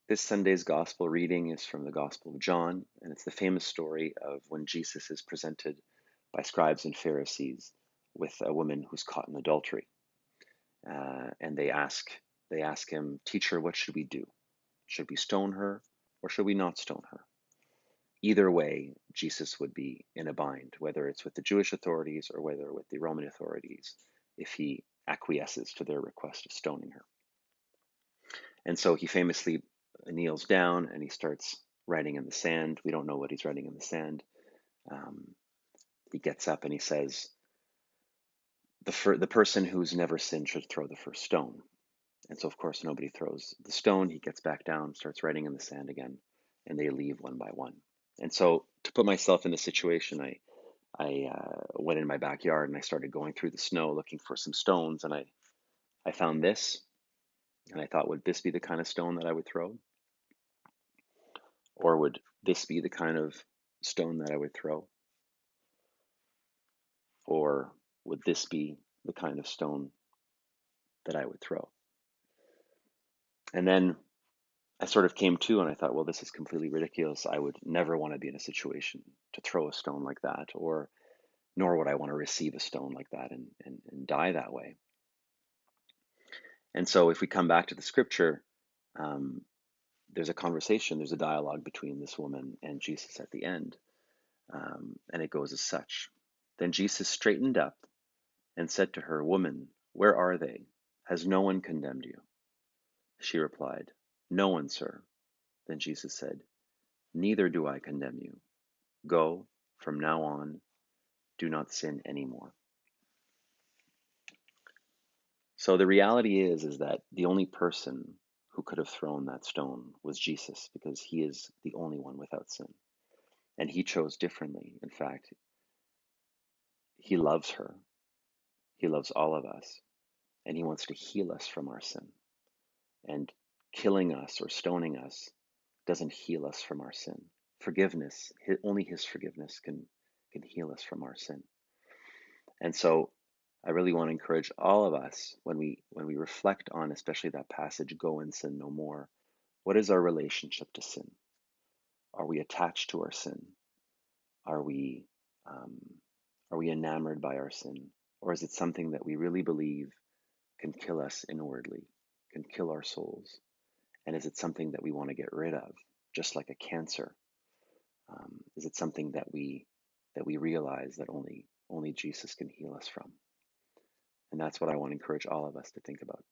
This Sunday's gospel reading is from the Gospel of John, and it's the famous story of when Jesus is presented by scribes and Pharisees with a woman who's caught in adultery. And they ask him, "Teacher, what should we do? Should we stone her or should we not stone her?" Either way, Jesus would be in a bind, whether it's with the Jewish authorities or whether with the Roman authorities, if he acquiesces to their request of stoning her. And so he famously kneels down and he starts writing in the sand. We don't know what he's writing in the sand. He gets up and he says, the person who's never sinned should throw the first stone. And so, of course, nobody throws the stone. He gets back down, starts writing in the sand again, and they leave one by one. And so, to put myself in the situation, I went in my backyard and I started going through the snow looking for some stones, and I found this, and I thought, would this be the kind of stone that I would throw? Or would this be the kind of stone that I would throw? Or would this be the kind of stone that I would throw? And then I sort of came to and I thought, well, this is completely ridiculous. I would never want to be in a situation to throw a stone like that, or nor would I want to receive a stone like that and die that way. And so if we come back to the scripture, um, there's a conversation, there's a dialogue between this woman and Jesus at the end. And it goes as such. Then Jesus straightened up and said to her, "Woman, where are they? Has no one condemned you?" She replied, "No one, sir." Then Jesus said, "Neither do I condemn you. Go, from now on, do not sin anymore." So the reality is that the only person who could have thrown that stone was Jesus, because he is the only one without sin. And he chose differently. In fact, he loves her. He loves all of us, and he wants to heal us from our sin. And killing us or stoning us doesn't heal us from our sin. Forgiveness, only his forgiveness can heal us from our sin. And so I really want to encourage all of us when we reflect on especially that passage, "Go and sin no more." What is our relationship to sin? Are we attached to our sin? Are we um, are we enamored by our sin? Or is it something that we really believe can kill us inwardly, can kill our souls? And is it something that we want to get rid of, just like a cancer? Is it something that we realize that only Jesus can heal us from? And that's what I want to encourage all of us to think about.